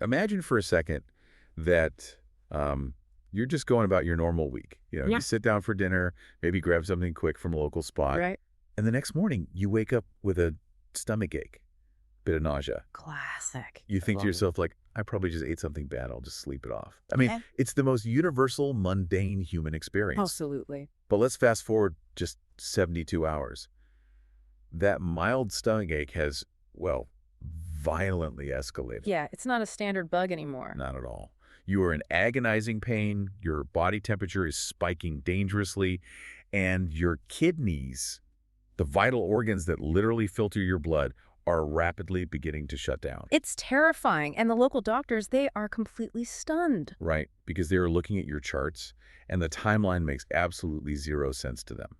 imagine for a second that you're just going about your normal week. Yeah. You sit down for dinner, maybe grab something quick from a local spot, Right. and the next morning you wake up with a stomach ache, bit of nausea. Classic. You think to Well, yourself, like, I probably just ate something bad. I'll just sleep it off. I mean, eh, it's the most universal, mundane human experience. Absolutely. But let's fast forward just 72 hours. That mild stomach ache has, well, violently escalated. Yeah, it's not a standard bug anymore. Not at all. You are in agonizing pain, your body temperature is spiking dangerously, and your kidneys, the vital organs that literally filter your blood, are rapidly beginning to shut down. It's terrifying, and the local doctors, they are completely stunned. Right, because they are looking at your charts, and the timeline makes absolutely zero sense to them.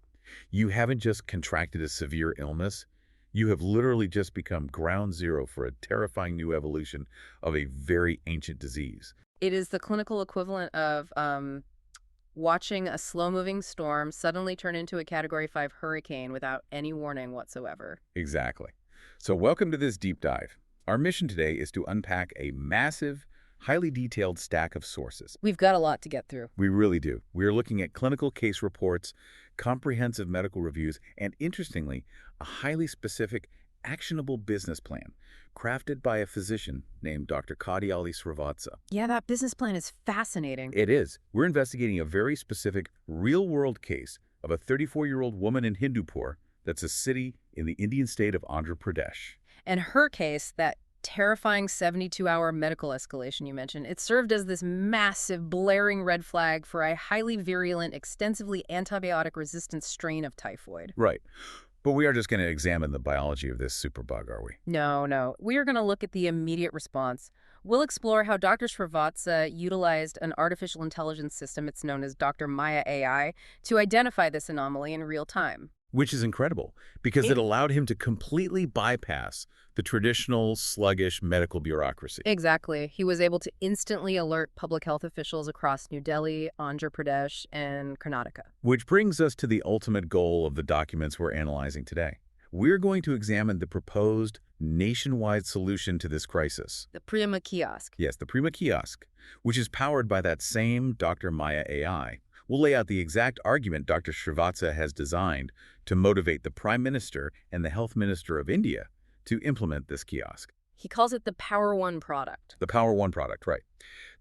You haven't just contracted a severe illness, you have literally just become ground zero for a terrifying new evolution of a very ancient disease. It is the clinical equivalent of watching a slow-moving storm suddenly turn into a Category 5 hurricane without any warning whatsoever. Exactly. So welcome to this deep dive. Our mission today is to unpack a massive, highly detailed stack of sources. We've got a lot to get through. We really do. We are looking at clinical case reports, comprehensive medical reviews, and interestingly, a highly specific, actionable business plan crafted by a physician named Dr. Kadiali Srivatsa. Yeah, that business plan is fascinating. It is. We're investigating a very specific, real-world case of a 34-year-old woman in Hindupur that's a city in the Indian state of Andhra Pradesh. And her case, that terrifying 72-hour medical escalation you mentioned, it served as this massive, blaring red flag for a highly virulent, extensively antibiotic-resistant strain of typhoid. Right. But we are just going to examine the biology of this superbug, are we? No. We are going to look at the immediate response. We'll explore how Dr. Srivatsa utilized an artificial intelligence system, it's known as Dr. Maya AI, to identify this anomaly in real time. Which is incredible, because it allowed him to completely bypass the traditional, sluggish medical bureaucracy. Exactly. He was able to instantly alert public health officials across New Delhi, Andhra Pradesh, and Karnataka. Which brings us to the ultimate goal of the documents we're analyzing today. We're going to examine the proposed nationwide solution to this crisis. The Prima kiosk. Yes, the Prima kiosk, which is powered by that same Dr. Maya AI. We'll lay out the exact argument Dr. Srivatsa has designed to motivate the Prime Minister and the Health Minister of India to implement this kiosk. He calls it the Power One product. The Power One product, right.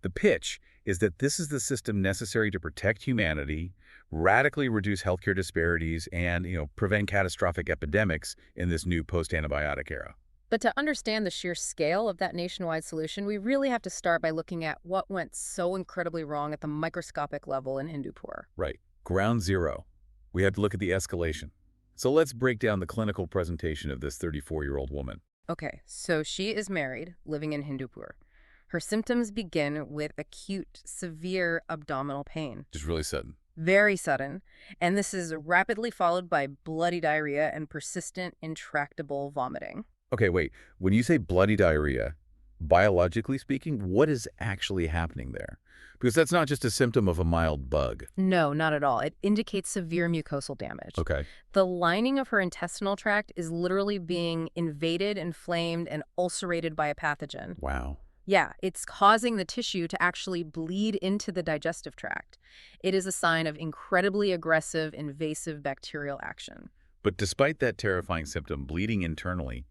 The pitch is that this is the system necessary to protect humanity, radically reduce healthcare disparities, and, prevent catastrophic epidemics in this new post-antibiotic era. But to understand the sheer scale of that nationwide solution, we really have to start by looking at what went so incredibly wrong at the microscopic level in Hindupur. Right. Ground zero. We have to look at the escalation. So let's break down the clinical presentation of this 34-year-old woman. Okay, so she is married, living in Hindupur. Her symptoms begin with acute, severe abdominal pain. Just really sudden. Very sudden, and this is rapidly followed by bloody diarrhea and persistent, intractable vomiting. Okay, wait. When you say bloody diarrhea, biologically speaking, what is actually happening there? Because that's not just a symptom of a mild bug. No, not at all. It indicates severe mucosal damage. Okay. The lining of her intestinal tract is literally being invaded, inflamed, and ulcerated by a pathogen. Wow. Yeah, it's causing the tissue to actually bleed into the digestive tract. It is a sign of incredibly aggressive, invasive bacterial action. But despite that terrifying symptom, bleeding internally,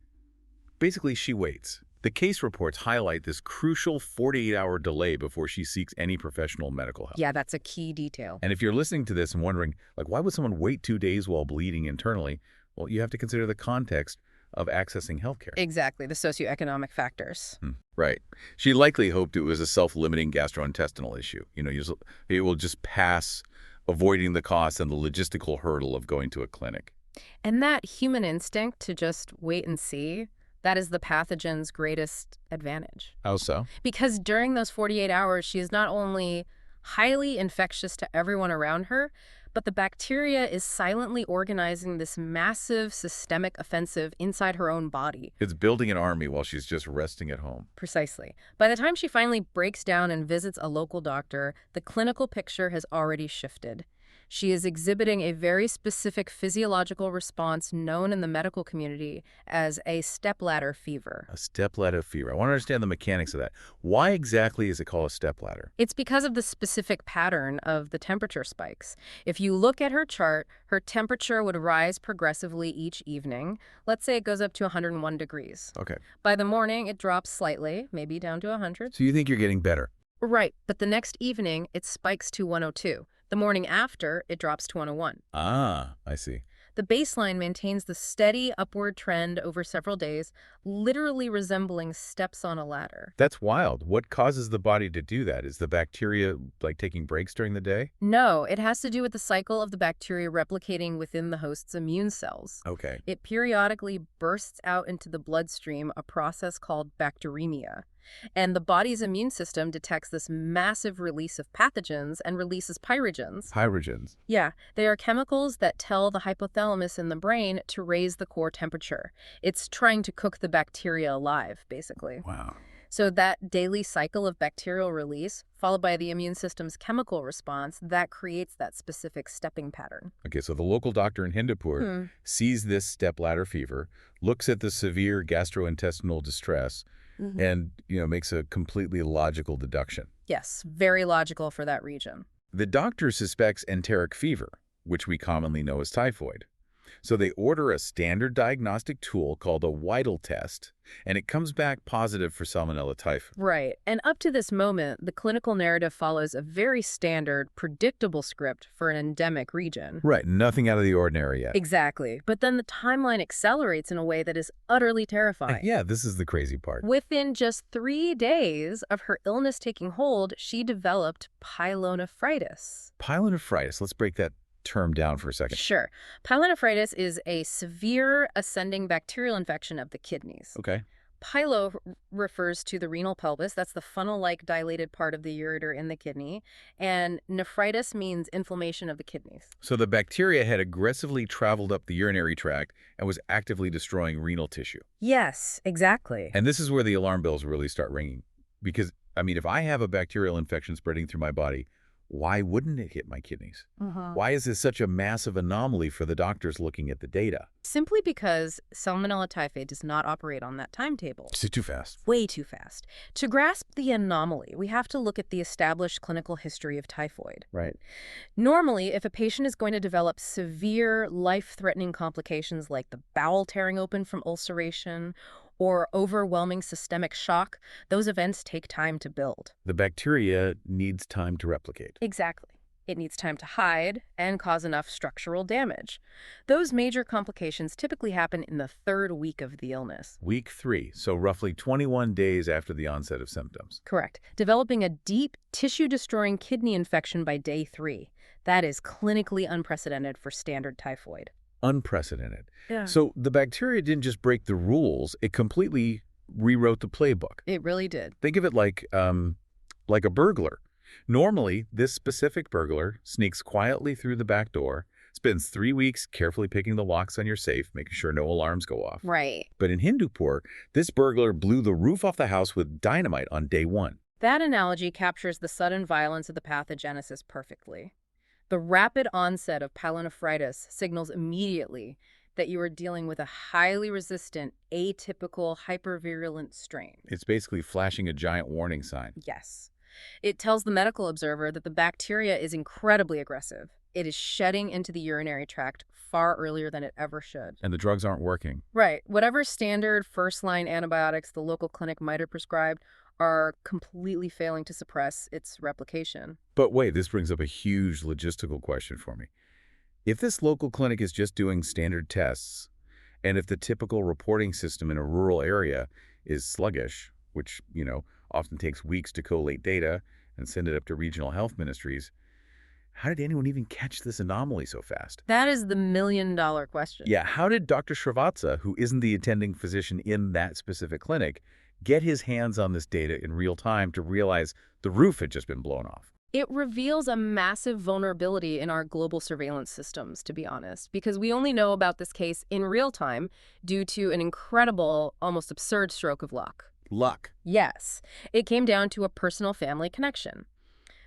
basically she waits. The case reports highlight this crucial 48-hour delay before she seeks any professional medical help. Yeah, that's a key detail. And if you're listening to this and wondering, why would someone wait 2 days while bleeding internally? Well, you have to consider the context of accessing healthcare. Exactly, the socioeconomic factors. Right. She likely hoped it was a self-limiting gastrointestinal issue. It will just pass, avoiding the cost and the logistical hurdle of going to a clinic. And that human instinct to just wait and see, that is the pathogen's greatest advantage. How so? Because during those 48 hours, she is not only highly infectious to everyone around her, but the bacteria is silently organizing this massive systemic offensive inside her own body. It's building an army while she's just resting at home. Precisely. By the time she finally breaks down and visits a local doctor, the clinical picture has already shifted. She is exhibiting a very specific physiological response known in the medical community as a stepladder fever. A stepladder fever. I want to understand the mechanics of that. Why exactly is it called a stepladder? It's because of the specific pattern of the temperature spikes. If you look at her chart, her temperature would rise progressively each evening. Let's say it goes up to 101 degrees. Okay. By the morning, it drops slightly, maybe down to 100. So you think you're getting better? Right, but the next evening, it spikes to 102. The morning after, it drops to 101. Ah, I see. The baseline maintains the steady upward trend over several days, literally resembling steps on a ladder. That's wild. What causes the body to do that? Is the bacteria like taking breaks during the day? No, it has to do with the cycle of the bacteria replicating within the host's immune cells. Okay. It periodically bursts out into the bloodstream, a process called bacteremia. And the body's immune system detects this massive release of pathogens and releases pyrogens. Pyrogens. Yeah, they are chemicals that tell the hypothalamus in the brain to raise the core temperature. It's trying to cook the bacteria alive, basically. Wow. So that daily cycle of bacterial release, followed by the immune system's chemical response, that creates that specific stepping pattern. Okay, so the local doctor in Hindupur sees this stepladder fever, looks at the severe gastrointestinal distress, and, makes a completely logical deduction. Yes, very logical for that region. The doctor suspects enteric fever, which we commonly know as typhoid. So they order a standard diagnostic tool called a Whittle test, and it comes back positive for Salmonella typhi. Right. And up to this moment, the clinical narrative follows a very standard, predictable script for an endemic region. Right. Nothing out of the ordinary yet. Exactly. But then the timeline accelerates in a way that is utterly terrifying. Yeah, this is the crazy part. Within just 3 days of her illness taking hold, she developed pyelonephritis. Pyelonephritis. Let's break that term down for a second. Sure. Pyelonephritis is a severe ascending bacterial infection of the kidneys. Okay. Pyelo refers to the renal pelvis. That's the funnel-like dilated part of the ureter in the kidney. And nephritis means inflammation of the kidneys. So the bacteria had aggressively traveled up the urinary tract and was actively destroying renal tissue. Yes, exactly. And this is where the alarm bells really start ringing. Because, if I have a bacterial infection spreading through my body, why wouldn't it hit my kidneys? Why is this such a massive anomaly for the doctors looking at the data? Simply because Salmonella typhi does not operate on that timetable. Is it too fast? Way too fast. To grasp the anomaly, we have to look at the established clinical history of typhoid. Right. Normally, if a patient is going to develop severe, life-threatening complications like the bowel tearing open from ulceration or overwhelming systemic shock, those events take time to build. The bacteria needs time to replicate. Exactly. It needs time to hide and cause enough structural damage. Those major complications typically happen in the 3rd week of the illness. Week 3, so roughly 21 days after the onset of symptoms. Correct. Developing a deep, tissue-destroying kidney infection by day 3. That is clinically unprecedented for standard typhoid. Unprecedented. Yeah. So the bacteria didn't just break the rules, it completely rewrote the playbook. It really did. Think of it like a burglar. Normally, this specific burglar sneaks quietly through the back door, spends 3 weeks carefully picking the locks on your safe, making sure no alarms go off. Right. But in Hindupur, this burglar blew the roof off the house with dynamite on day 1. That analogy captures the sudden violence of the pathogenesis perfectly. The rapid onset of pyelonephritis signals immediately that you are dealing with a highly resistant, atypical, hypervirulent strain. It's basically flashing a giant warning sign. Yes. It tells the medical observer that the bacteria is incredibly aggressive. It is shedding into the urinary tract far earlier than it ever should. And the drugs aren't working. Right. Whatever standard first-line antibiotics the local clinic might have prescribed are completely failing to suppress its replication. But wait, this brings up a huge logistical question for me. If this local clinic is just doing standard tests, and if the typical reporting system in a rural area is sluggish, which, often takes weeks to collate data and send it up to regional health ministries, how did anyone even catch this anomaly so fast? That is the million-dollar question. Yeah, how did Dr. Srivatsa, who isn't the attending physician in that specific clinic, get his hands on this data in real time to realize the roof had just been blown off? It reveals a massive vulnerability in our global surveillance systems, to be honest, because we only know about this case in real time due to an incredible, almost absurd stroke of luck. Luck. Yes. It came down to a personal family connection.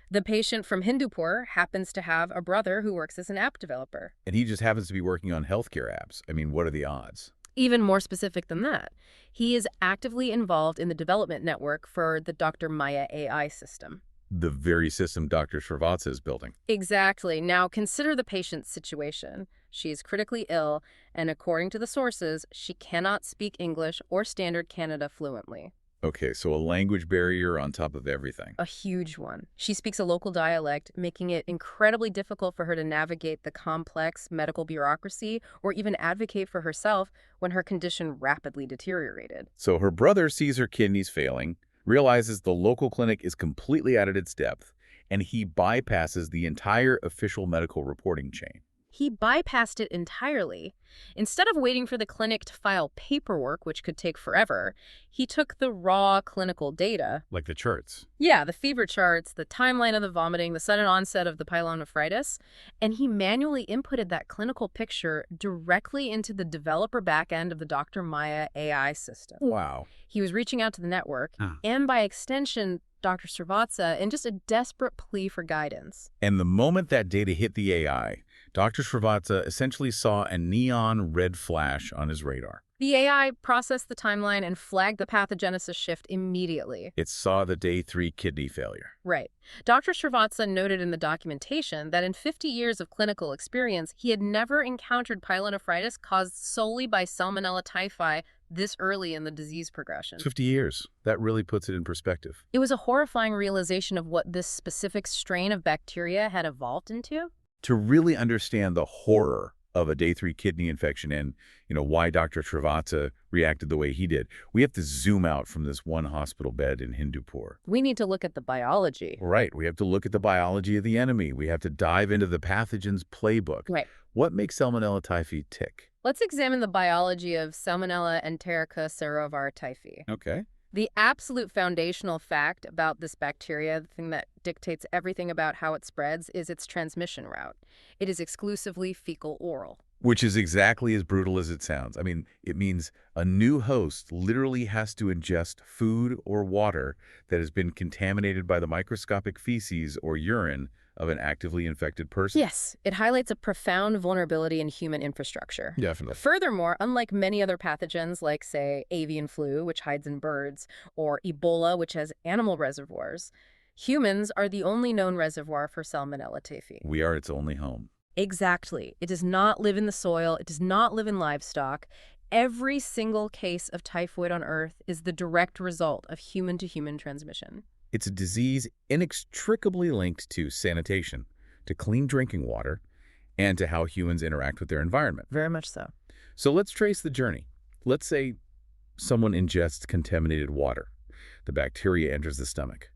The patient from Hindupur happens to have a brother who works as an app developer. And he just happens to be working on healthcare apps. I mean, what are the odds? Even more specific than that, he is actively involved in the development network for the Dr. Maya AI system. The very system Dr. Srivatsa is building. Exactly. Now consider the patient's situation. She is critically ill, and according to the sources, she cannot speak English or Standard Kannada fluently. Okay, so a language barrier on top of everything. A huge one. She speaks a local dialect, making it incredibly difficult for her to navigate the complex medical bureaucracy or even advocate for herself when her condition rapidly deteriorated. So her brother sees her kidneys failing, realizes the local clinic is completely out at its depth, and he bypasses the entire official medical reporting chain. He bypassed it entirely. Instead of waiting for the clinic to file paperwork, which could take forever, he took the raw clinical data. Like the charts. Yeah, the fever charts, the timeline of the vomiting, the sudden onset of the pyelonephritis, and he manually inputted that clinical picture directly into the developer backend of the Dr. Maya AI system. Wow. He was reaching out to the network, and by extension, Dr. Srivatsa, in just a desperate plea for guidance. And the moment that data hit the AI, Dr. Srivatsa essentially saw a neon red flash on his radar. The AI processed the timeline and flagged the pathogenesis shift immediately. It saw the day 3 kidney failure. Right. Dr. Srivatsa noted in the documentation that in 50 years of clinical experience, he had never encountered pyelonephritis caused solely by Salmonella typhi this early in the disease progression. 50 years. That really puts it in perspective. It was a horrifying realization of what this specific strain of bacteria had evolved into. To really understand the horror of a day 3 kidney infection and, why Dr. Srivatsa reacted the way he did, we have to zoom out from this one hospital bed in Hindupur. We need to look at the biology. Right. We have to look at the biology of the enemy. We have to dive into the pathogen's playbook. Right. What makes Salmonella typhi tick? Let's examine the biology of Salmonella enterica serovar typhi. Okay. The absolute foundational fact about this bacteria, the thing that dictates everything about how it spreads, is its transmission route. It is exclusively fecal-oral. Which is exactly as brutal as it sounds. I mean, it means a new host literally has to ingest food or water that has been contaminated by the microscopic feces or urine of an actively infected person. Yes, it highlights a profound vulnerability in human infrastructure. Definitely. Furthermore, unlike many other pathogens like, say, avian flu, which hides in birds, or Ebola, which has animal reservoirs, humans are the only known reservoir for Salmonella typhi. We are its only home. Exactly. It does not live in the soil. It does not live in livestock. Every single case of typhoid on Earth is the direct result of human-to-human transmission. It's a disease inextricably linked to sanitation, to clean drinking water, and to how humans interact with their environment. Very much so. So let's trace the journey. Let's say someone ingests contaminated water. The bacteria enters the stomach.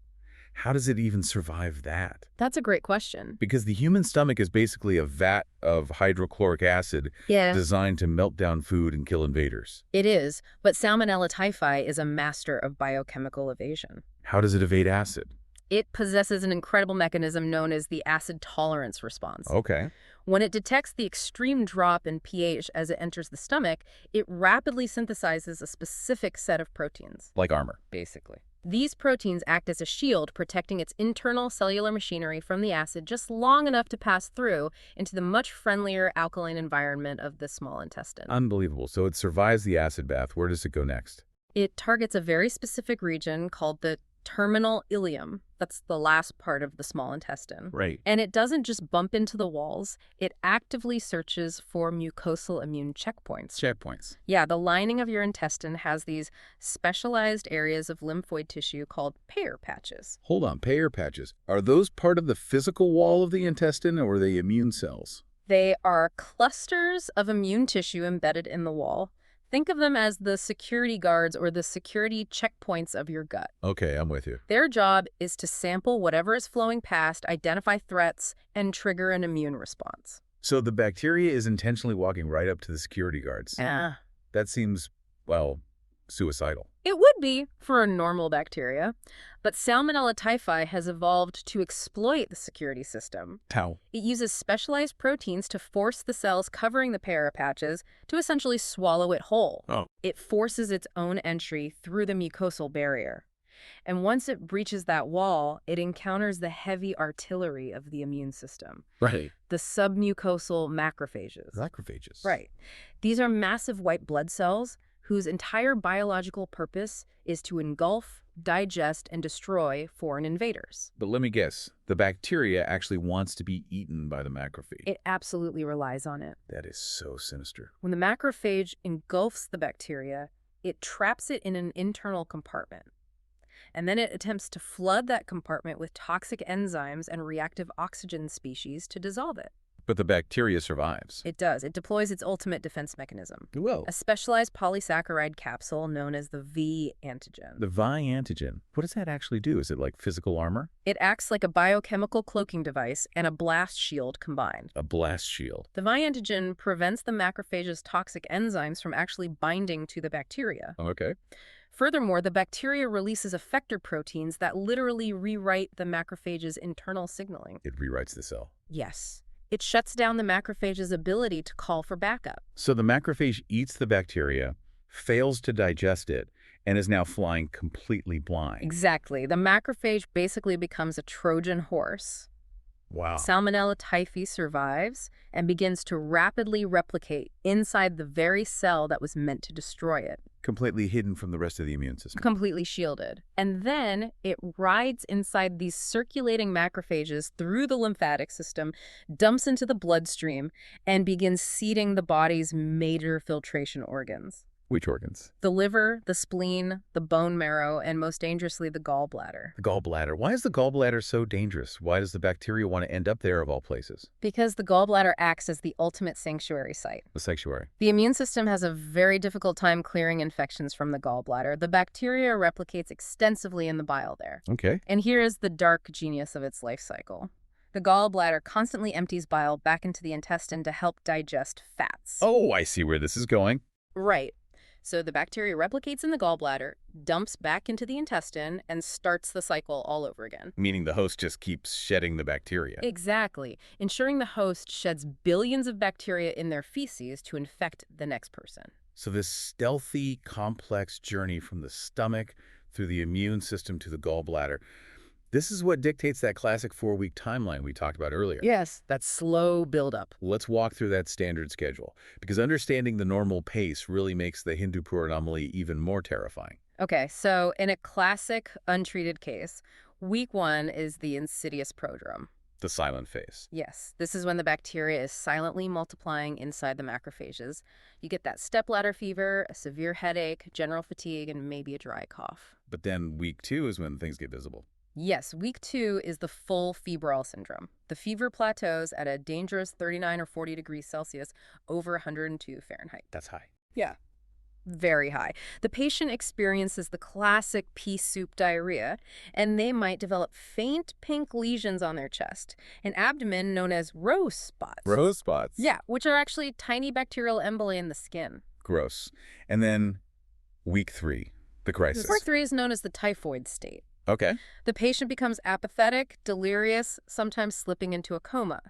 How does it even survive that? That's a great question. Because the human stomach is basically a vat of hydrochloric acid designed to melt down food and kill invaders. It is, but Salmonella typhi is a master of biochemical evasion. How does it evade acid? It possesses an incredible mechanism known as the acid tolerance response. Okay. When it detects the extreme drop in pH as it enters the stomach, it rapidly synthesizes a specific set of proteins. Like armor. Basically. These proteins act as a shield, protecting its internal cellular machinery from the acid just long enough to pass through into the much friendlier alkaline environment of the small intestine. Unbelievable. So it survives the acid bath. Where does it go next? It targets a very specific region called the terminal ileum. That's the last part of the small intestine. Right. And it doesn't just bump into the walls. It actively searches for mucosal immune checkpoints. Checkpoints. Yeah, the lining of your intestine has these specialized areas of lymphoid tissue called Peyer's patches. Hold on, Peyer's patches. Are those part of the physical wall of the intestine, or are they immune cells? They are clusters of immune tissue embedded in the wall. Think of them as the security guards or the security checkpoints of your gut. Okay, I'm with you. Their job is to sample whatever is flowing past, identify threats, and trigger an immune response. So the bacteria is intentionally walking right up to the security guards. That seems, well, suicidal. It would be for a normal bacteria, but Salmonella typhi has evolved to exploit the security system. How? It uses specialized proteins to force the cells covering the Peyer's patches to essentially swallow it whole. Oh. It forces its own entry through the mucosal barrier. And once it breaches that wall, it encounters the heavy artillery of the immune system, Right. the submucosal macrophages. Macrophages. Right. These are massive white blood cells whose entire biological purpose is to engulf, digest, and destroy foreign invaders. But let me guess, the bacteria actually wants to be eaten by the macrophage. It absolutely relies on it. That is so sinister. When the macrophage engulfs the bacteria, it traps it in an internal compartment. And then it attempts to flood that compartment with toxic enzymes and reactive oxygen species to dissolve it. But the bacteria survives. It does. It deploys its ultimate defense mechanism. Well, A specialized polysaccharide capsule known as the V antigen. the Vi antigen, what does that actually do? Is it like physical armor? It acts like a biochemical cloaking device and a blast shield combined. A blast shield. The Vi antigen prevents the macrophage's toxic enzymes from actually binding to the bacteria. Okay. Furthermore, the bacteria releases effector proteins that literally rewrite the macrophage's internal signaling. It rewrites the cell. Yes. It shuts down the macrophage's ability to call for backup. So the macrophage eats the bacteria, fails to digest it, and is now flying completely blind. Exactly. The macrophage basically becomes a Trojan horse. Wow. Salmonella typhi survives and begins to rapidly replicate inside the very cell that was meant to destroy it. Completely hidden from the rest of the immune system. Completely shielded. And then it rides inside these circulating macrophages through the lymphatic system, dumps into the bloodstream, and begins seeding the body's major filtration organs. Which organs? The liver, the spleen, the bone marrow, and most dangerously, the gallbladder. The gallbladder. Why is the gallbladder so dangerous? Why does the bacteria want to end up there of all places? Because the gallbladder acts as the ultimate sanctuary site. The sanctuary. The immune system has a very difficult time clearing infections from the gallbladder. The bacteria replicates extensively in the bile there. Okay. And here is the dark genius of its life cycle. The gallbladder constantly empties bile back into the intestine to help digest fats. Oh, I see where this is going. Right. So the bacteria replicates in the gallbladder, dumps back into the intestine, and starts the cycle all over again. Meaning the host just keeps shedding the bacteria. Exactly. Ensuring the host sheds billions of bacteria in their feces to infect the next person. So this stealthy, complex journey from the stomach through the immune system to the gallbladder, this is what dictates that classic 4-week timeline we talked about earlier. Yes, that slow buildup. Let's walk through that standard schedule, because understanding the normal pace really makes the Hindupur anomaly even more terrifying. Okay, so in a classic untreated case, week 1 is the insidious prodrome. The silent phase. Yes, this is when the bacteria is silently multiplying inside the macrophages. You get that stepladder fever, a severe headache, general fatigue, and maybe a dry cough. But then week 2 is when things get visible. Yes, week 2 is the full febrile syndrome. The fever plateaus at a dangerous 39 or 40 degrees Celsius over 102 Fahrenheit. That's high. Yeah, very high. The patient experiences the classic pea soup diarrhea, and they might develop faint pink lesions on their chest, an abdomen known as rose spots. Rose spots? Yeah, which are actually tiny bacterial emboli in the skin. Gross. And then week 3, the crisis. Week 3 is known as the typhoid state. Okay. The patient becomes apathetic, delirious, sometimes slipping into a coma.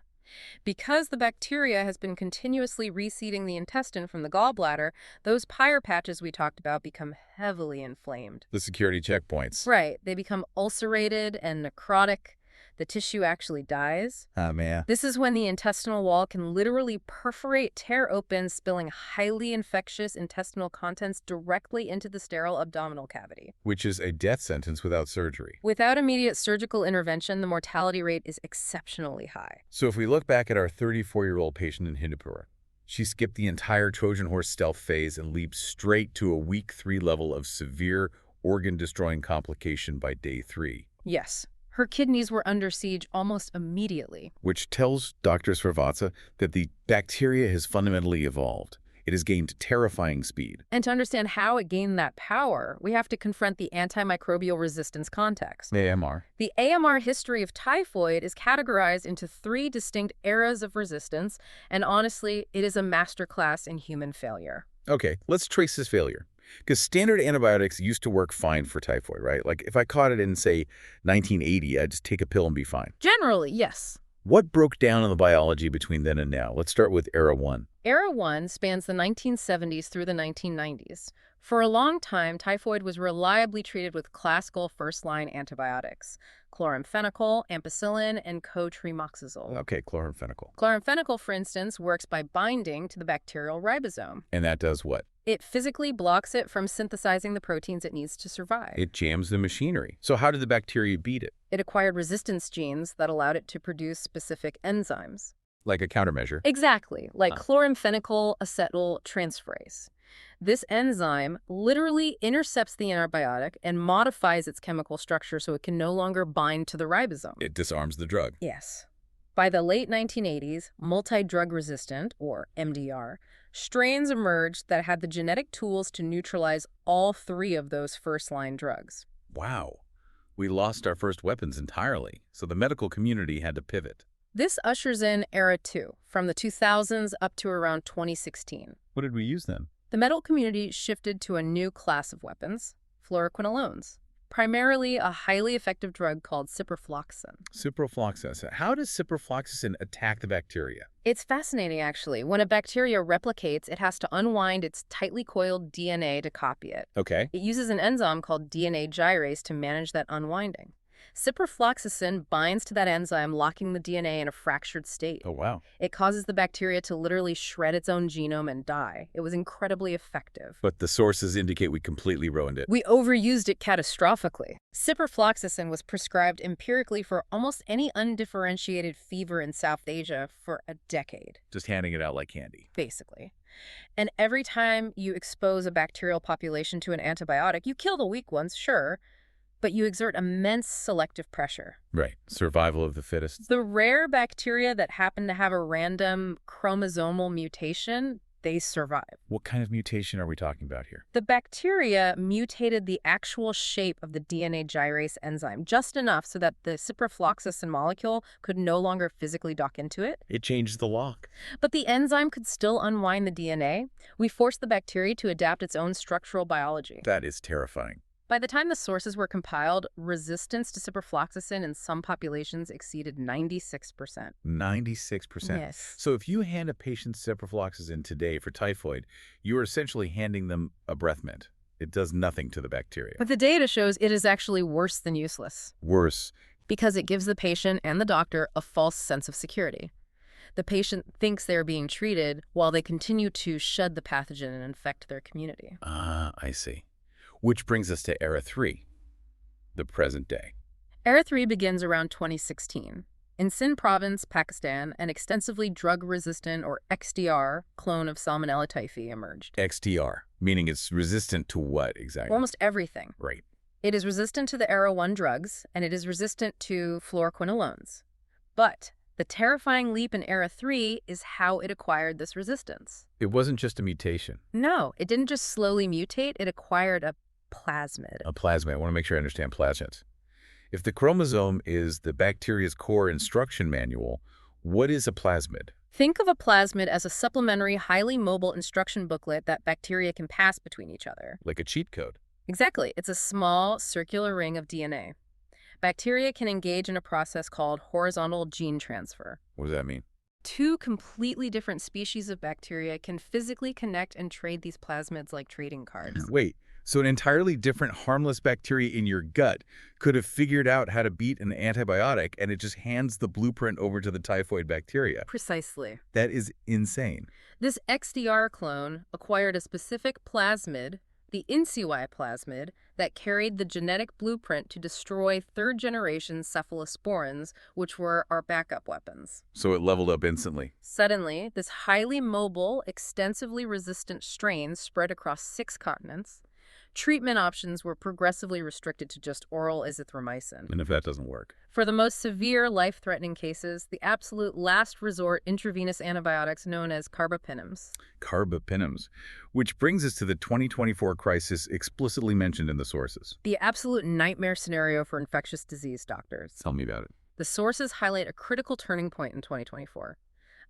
Because the bacteria has been continuously reseeding the intestine from the gallbladder, those pyre patches we talked about become heavily inflamed. The security checkpoints. Right. They become ulcerated and necrotic. The tissue actually dies. Ah, man. This is when the intestinal wall can literally perforate, tear open, spilling highly infectious intestinal contents directly into the sterile abdominal cavity. Which is a death sentence without surgery. Without immediate surgical intervention, the mortality rate is exceptionally high. So if we look back at our 34-year-old patient in Hindupur, she skipped the entire Trojan horse stealth phase and leaped straight to a week 3 level of severe organ-destroying complication by day 3. Yes. Her kidneys were under siege almost immediately. Which tells Dr. Srivatsa that the bacteria has fundamentally evolved. It has gained terrifying speed. And to understand how it gained that power, we have to confront the antimicrobial resistance context. AMR. The AMR history of typhoid is categorized into 3 distinct eras of resistance, and honestly, it is a masterclass in human failure. Okay, let's trace this failure. Because standard antibiotics used to work fine for typhoid, right? Like if I caught it in, say, 1980, I'd just take a pill and be fine. Generally, yes. What broke down in the biology between then and now? Let's start with Era 1. Era 1 spans the 1970s through the 1990s. For a long time, typhoid was reliably treated with classical first-line antibiotics, chloramphenicol, ampicillin, and cotrimoxazole. Okay, chloramphenicol. Chloramphenicol, for instance, works by binding to the bacterial ribosome. And that does what? It physically blocks it from synthesizing the proteins it needs to survive. It jams the machinery. So how did the bacteria beat it? It acquired resistance genes that allowed it to produce specific enzymes. Like a countermeasure? Exactly, like chloramphenicol acetyltransferase. This enzyme literally intercepts the antibiotic and modifies its chemical structure so it can no longer bind to the ribosome. It disarms the drug. Yes. By the late 1980s, multi-drug resistant, or MDR, strains emerged that had the genetic tools to neutralize all three of those first-line drugs. Wow. We lost our first weapons entirely, so the medical community had to pivot. This ushers in Era 2, from the 2000s up to around 2016. What did we use then? The medical community shifted to a new class of weapons, fluoroquinolones, primarily a highly effective drug called ciprofloxacin. Ciprofloxacin. How does ciprofloxacin attack the bacteria? It's fascinating, actually. When a bacteria replicates, it has to unwind its tightly coiled DNA to copy it. Okay. It uses an enzyme called DNA gyrase to manage that unwinding. Ciprofloxacin binds to that enzyme, locking the DNA in a fractured state. Oh, wow. It causes the bacteria to literally shred its own genome and die. It was incredibly effective. But the sources indicate we completely ruined it. We overused it catastrophically. Ciprofloxacin was prescribed empirically for almost any undifferentiated fever in South Asia for a decade. Just handing it out like candy. Basically. And every time you expose a bacterial population to an antibiotic, you kill the weak ones, sure, but you exert immense selective pressure. Right. Survival of the fittest. The rare bacteria that happen to have a random chromosomal mutation, they survive. What kind of mutation are we talking about here? The bacteria mutated the actual shape of the DNA gyrase enzyme just enough so that the ciprofloxacin molecule could no longer physically dock into it. It changed the lock. But the enzyme could still unwind the DNA. We forced the bacteria to adapt its own structural biology. That is terrifying. By the time the sources were compiled, resistance to ciprofloxacin in some populations exceeded 96%. 96%. Yes. So if you hand a patient ciprofloxacin today for typhoid, you are essentially handing them a breath mint. It does nothing to the bacteria. But the data shows it is actually worse than useless. Worse. Because it gives the patient and the doctor a false sense of security. The patient thinks they're being treated while they continue to shed the pathogen and infect their community. I see. Which brings us to Era 3, the present day. Era 3 begins around 2016. In Sindh province, Pakistan, an extensively drug-resistant, or XDR, clone of Solmonella typhi emerged. XDR, meaning it's resistant to what exactly? Almost everything. Right. It is resistant to the Era 1 drugs, and it is resistant to fluoroquinolones. But the terrifying leap in Era 3 is how it acquired this resistance. It wasn't just a mutation. No, it didn't just slowly mutate, it acquired a plasmid. A plasmid. I want to make sure I understand plasmids. If the chromosome is the bacteria's core instruction manual, what is a plasmid? Think of a plasmid as a supplementary, highly mobile instruction booklet that bacteria can pass between each other. Like a cheat code. Exactly. It's a small, circular ring of DNA. Bacteria can engage in a process called horizontal gene transfer. What does that mean? Two completely different species of bacteria can physically connect and trade these plasmids like trading cards. Wait, so an entirely different harmless bacteria in your gut could have figured out how to beat an antibiotic, and it just hands the blueprint over to the typhoid bacteria. Precisely. That is insane. This XDR clone acquired a specific plasmid, the INCY plasmid, that carried the genetic blueprint to destroy third-generation cephalosporins, which were our backup weapons. So it leveled up instantly. Suddenly, this highly mobile, extensively resistant strain spread across 6 continents. Treatment options were progressively restricted to just oral azithromycin. And if that doesn't work? For the most severe, life-threatening cases, the absolute last resort intravenous antibiotics known as carbapenems. Carbapenems, which brings us to the 2024 crisis explicitly mentioned in the sources. The absolute nightmare scenario for infectious disease doctors. Tell me about it. The sources highlight a critical turning point in 2024.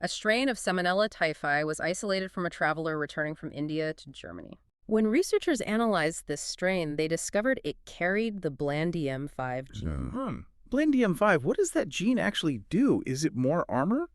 A strain of Solmonella typhi was isolated from a traveler returning from India to Germany. When researchers analyzed this strain, they discovered it carried the blandium 5 gene. Blendium-5, what does that gene actually do? Is it more armor?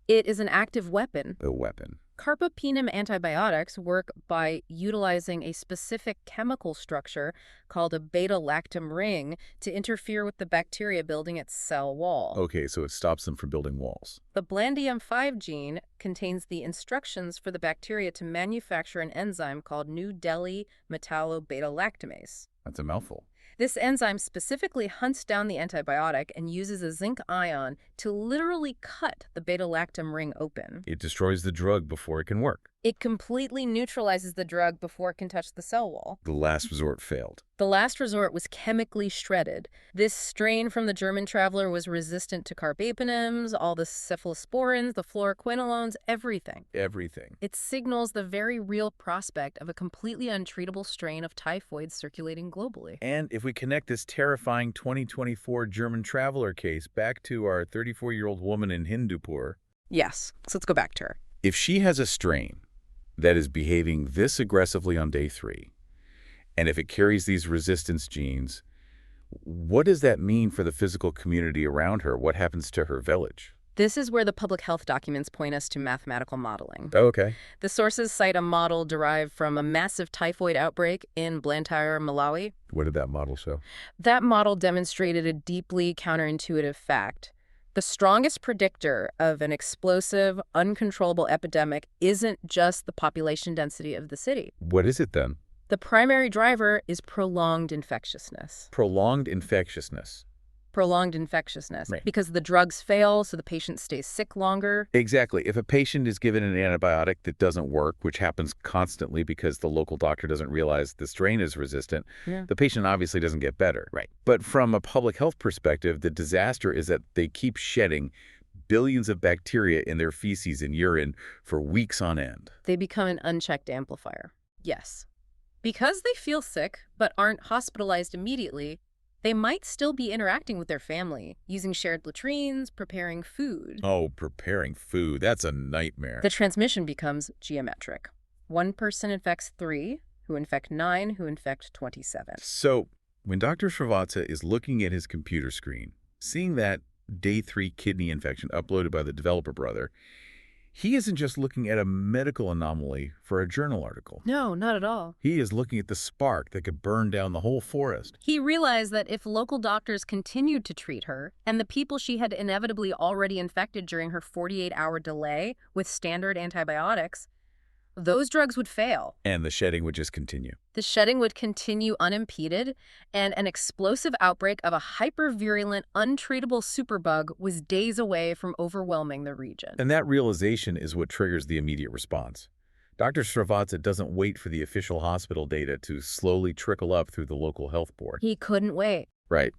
It is an active weapon. A weapon. Carbapenem antibiotics work by utilizing a specific chemical structure called a beta-lactam ring to interfere with the bacteria building its cell wall. Okay, so it stops them from building walls. The Blendium-5 gene contains the instructions for the bacteria to manufacture an enzyme called New Delhi metallo-beta-lactamase. That's a mouthful. This enzyme specifically hunts down the antibiotic and uses a zinc ion to literally cut the beta-lactam ring open. It destroys the drug before it can work. It completely neutralizes the drug before it can touch the cell wall. The last resort failed. The last resort was chemically shredded. This strain from the German traveler was resistant to carbapenems, all the cephalosporins, the fluoroquinolones, everything. Everything. It signals the very real prospect of a completely untreatable strain of typhoid circulating globally. And if we connect this terrifying 2024 German traveler case back to our 34-year-old woman in Hindupur. Yes, so let's go back to her. If she has a strain that is behaving this aggressively on day 3, and if it carries these resistance genes, what does that mean for the physical community around her? What happens to her village? This is where the public health documents point us to mathematical modeling. Oh, okay. The sources cite a model derived from a massive typhoid outbreak in Blantyre, Malawi. What did that model show? That model demonstrated a deeply counterintuitive fact. The strongest predictor of an explosive, uncontrollable epidemic isn't just the population density of the city. What is it then? The primary driver is prolonged infectiousness. Prolonged infectiousness. Prolonged infectiousness. Right. Because the drugs fail, so the patient stays sick longer. Exactly. If a patient is given an antibiotic that doesn't work, which happens constantly because the local doctor doesn't realize the strain is resistant, the patient obviously doesn't get better. Right. But from a public health perspective, the disaster is that they keep shedding billions of bacteria in their feces and urine for weeks on end. They become an unchecked amplifier. Yes. Because they feel sick but aren't hospitalized immediately, they might still be interacting with their family, using shared latrines, preparing food. Oh, preparing food. That's a nightmare. The transmission becomes geometric. One person infects 3, who infect 9, who infect 27. So, when Dr. Srivatsa is looking at his computer screen, seeing that day 3 kidney infection uploaded by the developer brother, he isn't just looking at a medical anomaly for a journal article. No, not at all. He is looking at the spark that could burn down the whole forest. He realized that if local doctors continued to treat her, and the people she had inevitably already infected during her 48-hour delay with standard antibiotics, those drugs would fail. And the shedding would just continue. The shedding would continue unimpeded, and an explosive outbreak of a hyper-virulent, untreatable superbug was days away from overwhelming the region. And that realization is what triggers the immediate response. Dr. Srivatsa doesn't wait for the official hospital data to slowly trickle up through the local health board. He couldn't wait. Right.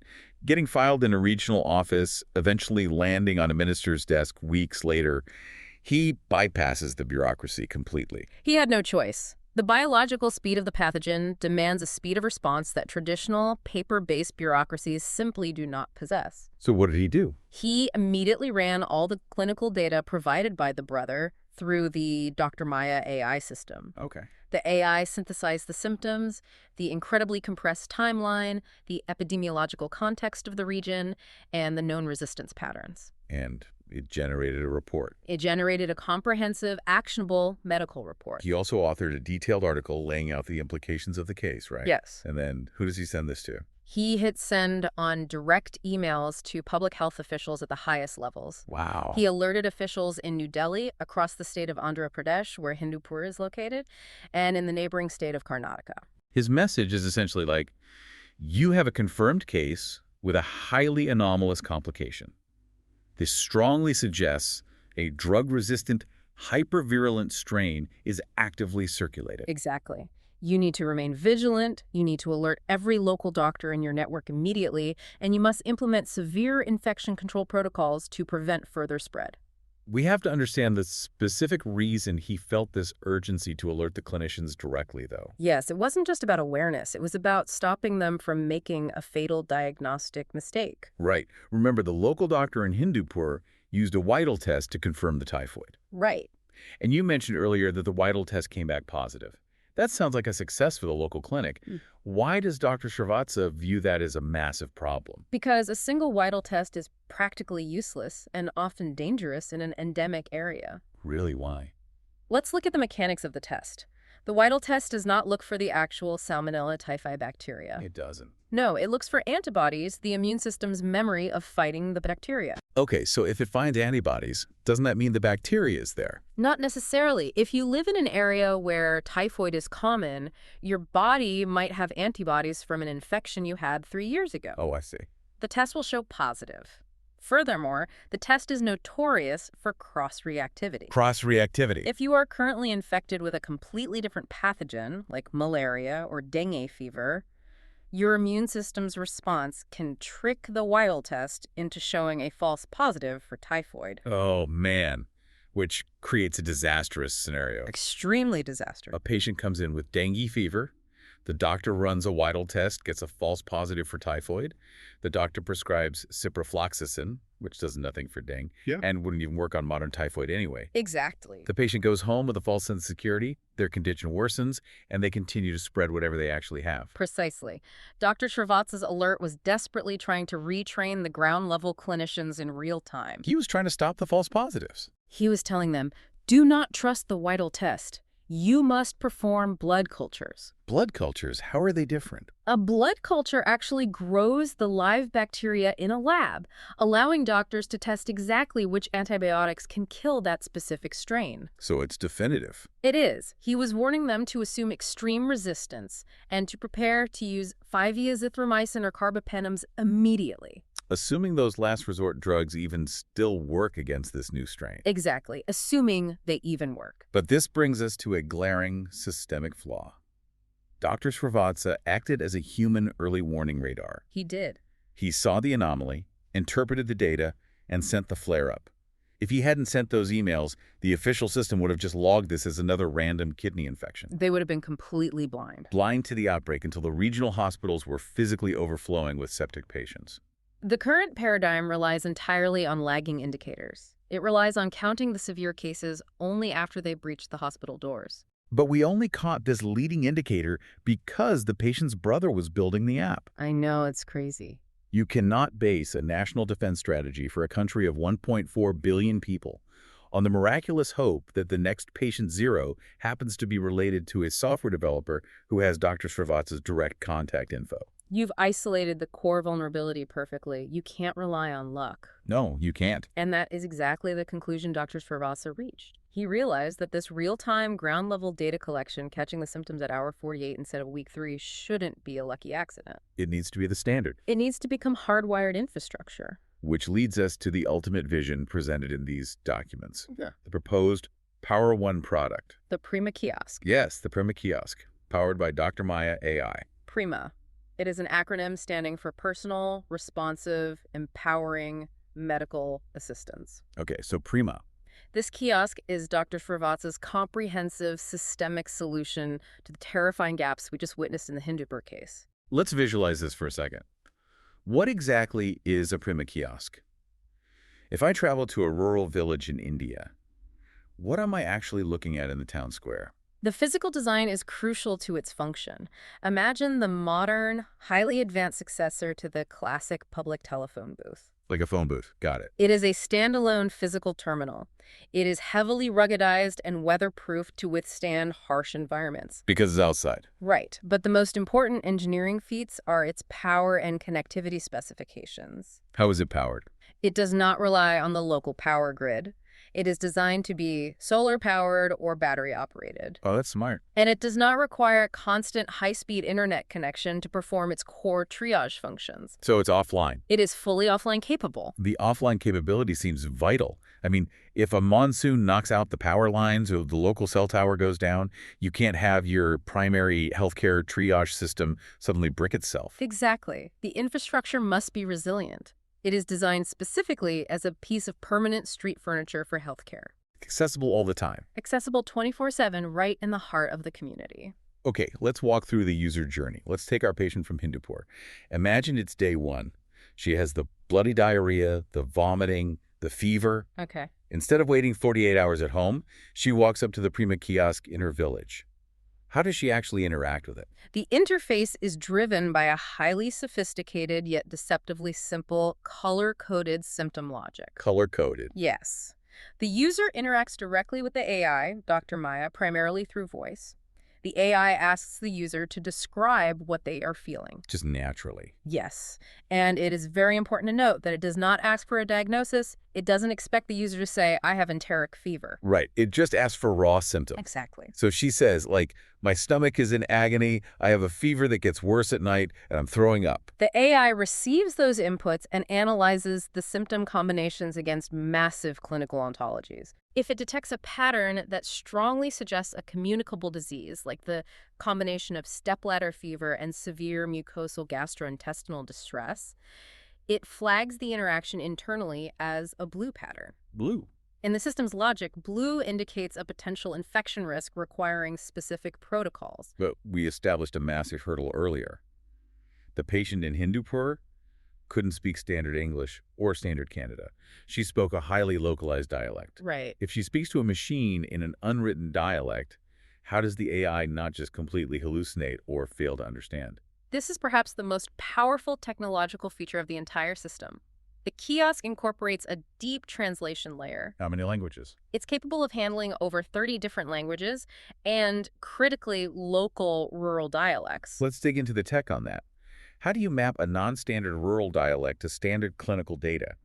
Getting filed in a regional office, eventually landing on a minister's desk weeks later, he bypasses the bureaucracy completely. He had no choice. The biological speed of the pathogen demands a speed of response that traditional, paper-based bureaucracies simply do not possess. So what did he do? He immediately ran all the clinical data provided by the brother through the Dr. Maya AI system. Okay. The AI synthesized the symptoms, the incredibly compressed timeline, the epidemiological context of the region, and the known resistance patterns. And it generated a report. It generated a comprehensive, actionable medical report. He also authored a detailed article laying out the implications of the case, right? Yes. And then who does he send this to? He hit send on direct emails to public health officials at the highest levels. Wow. He alerted officials in New Delhi, across the state of Andhra Pradesh, where Hindupur is located, and in the neighboring state of Karnataka. His message is essentially like, you have a confirmed case with a highly anomalous complication. This strongly suggests a drug-resistant, hypervirulent strain is actively circulating. Exactly. You need to remain vigilant, you need to alert every local doctor in your network immediately, and you must implement severe infection control protocols to prevent further spread. We have to understand the specific reason he felt this urgency to alert the clinicians directly, though. Yes, it wasn't just about awareness. It was about stopping them from making a fatal diagnostic mistake. Right. Remember, the local doctor in Hindupur used a Whittle test to confirm the typhoid. Right. And you mentioned earlier that the Whittle test came back positive. That sounds like a success for the local clinic. Mm. Why does Dr. Srivatsa view that as a massive problem? Because a single Whittle test is practically useless and often dangerous in an endemic area. Really, why? Let's look at the mechanics of the test. The Whittle test does not look for the actual Salmonella typhi bacteria. It doesn't. No, it looks for antibodies, the immune system's memory of fighting the bacteria. Okay, so if it finds antibodies, doesn't that mean the bacteria is there? Not necessarily. If you live in an area where typhoid is common, your body might have antibodies from an infection you had 3 years ago. Oh, I see. The test will show positive. Furthermore, the test is notorious for cross-reactivity. Cross-reactivity. If you are currently infected with a completely different pathogen, like malaria or dengue fever, your immune system's response can trick the Whittle test into showing a false positive for typhoid. Oh, man. Which creates a disastrous scenario. Extremely disastrous. A patient comes in with dengue fever. The doctor runs a Whittle test, gets a false positive for typhoid. The doctor prescribes ciprofloxacin, which does nothing for dengue, and wouldn't even work on modern typhoid anyway. Exactly. The patient goes home with a false sense of security, their condition worsens, and they continue to spread whatever they actually have. Precisely. Dr. Srivatsa's alert was desperately trying to retrain the ground-level clinicians in real time. He was trying to stop the false positives. He was telling them, do not trust the Whittle test. You must perform blood cultures. Blood cultures, how are they different? A blood culture actually grows the live bacteria in a lab, allowing doctors to test exactly which antibiotics can kill that specific strain. So it's definitive. It is. He was warning them to assume extreme resistance and to prepare to use 5-azithromycin or carbapenems immediately. Assuming those last resort drugs even still work against this new strain. Exactly, assuming they even work. But this brings us to a glaring systemic flaw. Dr. Srivatsa acted as a human early warning radar. He did. He saw the anomaly, interpreted the data, and sent the flare-up. If he hadn't sent those emails, the official system would have just logged this as another random kidney infection. They would have been completely blind. Blind to the outbreak until the regional hospitals were physically overflowing with septic patients. The current paradigm relies entirely on lagging indicators. It relies on counting the severe cases only after they breach the hospital doors. But we only caught this leading indicator because the patient's brother was building the app. I know, it's crazy. You cannot base a national defense strategy for a country of 1.4 billion people on the miraculous hope that the next patient zero happens to be related to a software developer who has Dr. Srivatsa's direct contact info. You've isolated the core vulnerability perfectly. You can't rely on luck. No, you can't. And that is exactly the conclusion Dr. Srivatsa reached. He realized that this real-time, ground-level data collection catching the symptoms at hour 48 instead of week 3 shouldn't be a lucky accident. It needs to be the standard. It needs to become hardwired infrastructure. Which leads us to the ultimate vision presented in these documents. The proposed Power One product. The Prima kiosk. Yes, the Prima kiosk, powered by Dr. Maya AI. Prima. It is an acronym standing for Personal, Responsive, Empowering Medical Assistance. Okay, so Prima. This kiosk is Dr. Srivatsa's comprehensive systemic solution to the terrifying gaps we just witnessed in the Hindupur case. Let's visualize this for a second. What exactly is a Prima kiosk? If I travel to a rural village in India, what am I actually looking at in the town square? The physical design is crucial to its function. Imagine the modern, highly advanced successor to the classic public telephone booth. Like a phone booth. Got it. It is a standalone physical terminal. It is heavily ruggedized and weatherproof to withstand harsh environments. Because it's outside. Right, but the most important engineering feats are its power and connectivity specifications. How is it powered? It does not rely on the local power grid. It is designed to be solar-powered or battery-operated. Oh, that's smart. And it does not require constant high-speed internet connection to perform its core triage functions. So it's offline. It is fully offline capable. The offline capability seems vital. I mean, if a monsoon knocks out the power lines or the local cell tower goes down, you can't have your primary healthcare triage system suddenly brick itself. Exactly. The infrastructure must be resilient. It is designed specifically as a piece of permanent street furniture for healthcare. Accessible all the time. Accessible 24/7 right in the heart of the community. Okay, let's walk through the user journey. Let's take our patient from Hindupur. Imagine it's day 1. She has the bloody diarrhea, the vomiting, the fever. Okay. Instead of waiting 48 hours at home, she walks up to the Prima kiosk in her village. How does she actually interact with it? The interface is driven by a highly sophisticated yet deceptively simple color-coded symptom logic. Color-coded. Yes. The user interacts directly with the AI, Dr. Maya, primarily through voice. The AI asks the user to describe what they are feeling. Just naturally. Yes. And it is very important to note that it does not ask for a diagnosis. It doesn't expect the user to say, I have enteric fever. Right. It just asks for raw symptoms. Exactly. So she says, like, my stomach is in agony, I have a fever that gets worse at night, and I'm throwing up. The AI receives those inputs and analyzes the symptom combinations against massive clinical ontologies. If it detects a pattern that strongly suggests a communicable disease, like the combination of stepladder fever and severe mucosal gastrointestinal distress, it flags the interaction internally as a blue pattern. Blue. In the system's logic, blue indicates a potential infection risk requiring specific protocols. But we established a massive hurdle earlier. The patient in Hindupur couldn't speak standard English or standard Kannada. She spoke a highly localized dialect. Right. If she speaks to a machine in an unwritten dialect, how does the AI not just completely hallucinate or fail to understand? This is perhaps the most powerful technological feature of the entire system. The kiosk incorporates a deep translation layer. How many languages? It's capable of handling over 30 different languages and, critically, local rural dialects. Let's dig into the tech on that. How do you map a non-standard rural dialect to standard clinical data?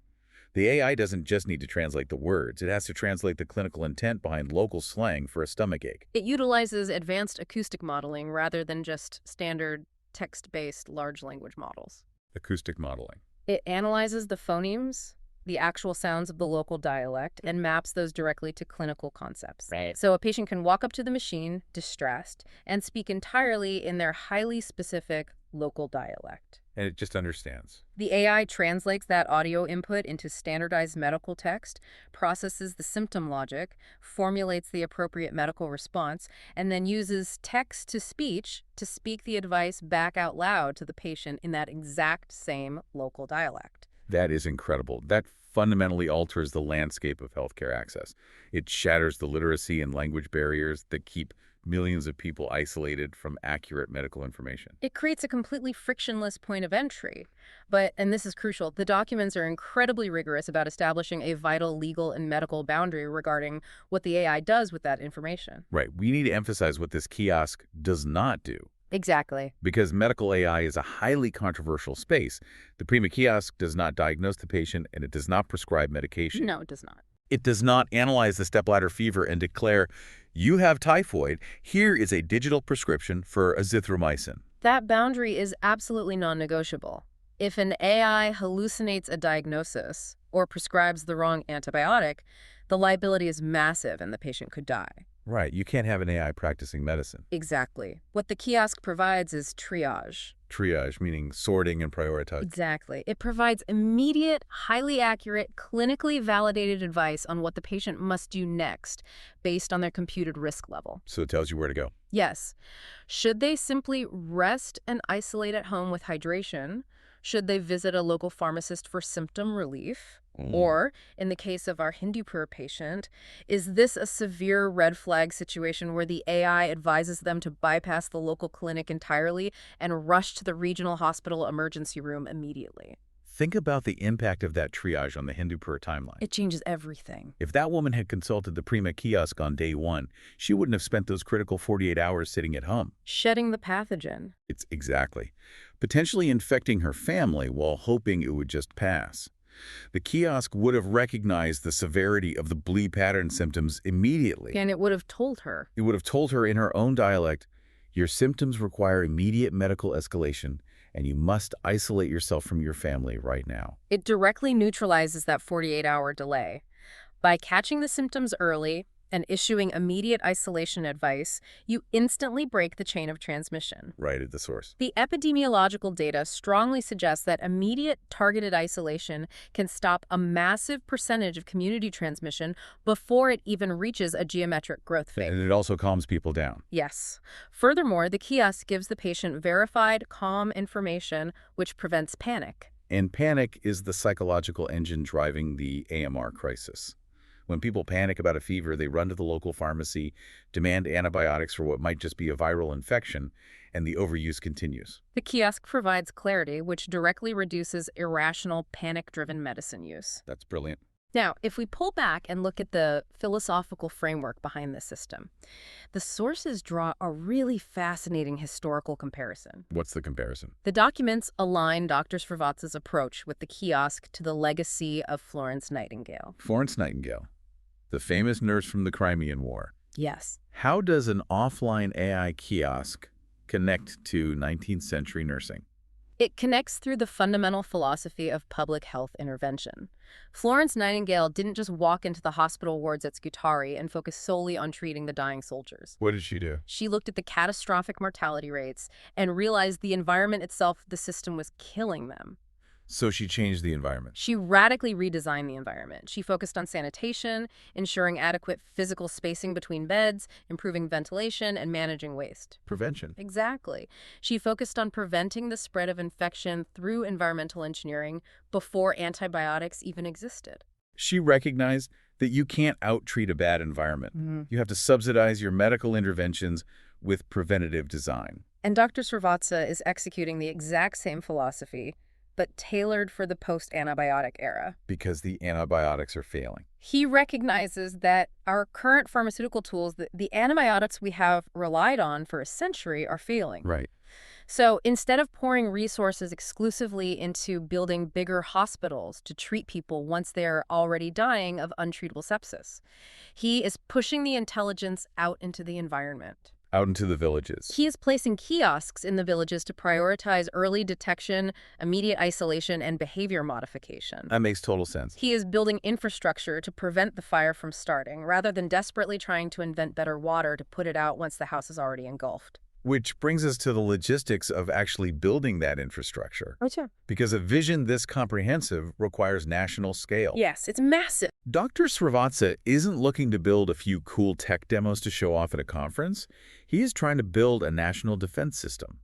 The AI doesn't just need to translate the words. It has to translate the clinical intent behind local slang for a stomachache. It utilizes advanced acoustic modeling rather than just standard text-based large language models. Acoustic modeling. It analyzes the phonemes, the actual sounds of the local dialect, and maps those directly to clinical concepts. Right. So a patient can walk up to the machine, distressed, and speak entirely in their highly specific local dialect. And it just understands. The AI translates that audio input into standardized medical text, processes the symptom logic, formulates the appropriate medical response, and then uses text-to-speech to speak the advice back out loud to the patient in that exact same local dialect. That is incredible. That fundamentally alters the landscape of healthcare access. It shatters the literacy and language barriers that keep millions of people isolated from accurate medical information. It creates a completely frictionless point of entry. But, and this is crucial, the documents are incredibly rigorous about establishing a vital legal and medical boundary regarding what the AI does with that information. Right. We need to emphasize what this kiosk does not do. Exactly. Because medical AI is a highly controversial space. The Prima kiosk does not diagnose the patient, and it does not prescribe medication. No, it does not. It does not analyze the stepladder fever and declare, you have typhoid, here is a digital prescription for azithromycin. That boundary is absolutely non-negotiable. If an AI hallucinates a diagnosis or prescribes the wrong antibiotic, the liability is massive and the patient could die. Right, you can't have an AI practicing medicine. Exactly. What the kiosk provides is triage. Triage, meaning sorting and prioritizing. Exactly. It provides immediate, highly accurate, clinically validated advice on what the patient must do next based on their computed risk level. So it tells you where to go. Yes. Should they simply rest and isolate at home with hydration? Should they visit a local pharmacist for symptom relief? Or, in the case of our Hindupur patient, is this a severe red flag situation where the AI advises them to bypass the local clinic entirely and rush to the regional hospital emergency room immediately? Think about the impact of that triage on the Hindupur timeline. It changes everything. If that woman had consulted the Prima kiosk on day one, she wouldn't have spent those critical 48 hours sitting at home. Shedding the pathogen. It's exactly. Potentially infecting her family while hoping it would just pass. The kiosk would have recognized the severity of the bleed pattern symptoms immediately. And it would have told her. It would have told her in her own dialect, your symptoms require immediate medical escalation, and you must isolate yourself from your family right now. It directly neutralizes that 48-hour delay. By catching the symptoms early and issuing immediate isolation advice, you instantly break the chain of transmission. Right at the source. The epidemiological data strongly suggests that immediate targeted isolation can stop a massive percentage of community transmission before it even reaches a geometric growth phase. And it also calms people down. Yes. Furthermore, the kiosk gives the patient verified, calm information, which prevents panic. And panic is the psychological engine driving the AMR crisis. When people panic about a fever, they run to the local pharmacy, demand antibiotics for what might just be a viral infection, and the overuse continues. The kiosk provides clarity, which directly reduces irrational, panic-driven medicine use. That's brilliant. Now, if we pull back and look at the philosophical framework behind this system, the sources draw a really fascinating historical comparison. What's the comparison? The documents align Dr. Srivatsa's approach with the kiosk to the legacy of Florence Nightingale. Florence Nightingale, the famous nurse from the Crimean War. Yes. How does an offline AI kiosk connect to 19th century nursing? It connects through the fundamental philosophy of public health intervention. Florence Nightingale didn't just walk into the hospital wards at Scutari and focus solely on treating the dying soldiers. What did she do? She looked at the catastrophic mortality rates and realized the environment itself, the system, was killing them. So she changed the environment. She radically redesigned the environment. She focused on sanitation, ensuring adequate physical spacing between beds, improving ventilation, and managing waste. Prevention. Exactly. She focused on preventing the spread of infection through environmental engineering before antibiotics even existed. She recognized that you can't out-treat a bad environment. You have to subsidize your medical interventions with preventative design. And Dr. Srivatsa is executing the exact same philosophy, but tailored for the post-antibiotic era. Because the antibiotics are failing. He recognizes that our current pharmaceutical tools, the antibiotics we have relied on for a century, are failing. Right. So instead of pouring resources exclusively into building bigger hospitals to treat people once they're already dying of untreatable sepsis, he is pushing the intelligence out into the environment. Out into the villages. He is placing kiosks in the villages to prioritize early detection, immediate isolation, and behavior modification. That makes total sense. He is building infrastructure to prevent the fire from starting, rather than desperately trying to invent better water to put it out once the house is already engulfed. Which brings us to the logistics of actually building that infrastructure. Oh, sure. Because a vision this comprehensive requires national scale. Yes, it's massive. Dr. Srivatsa isn't looking to build a few cool tech demos to show off at a conference. He is trying to build a national defense system.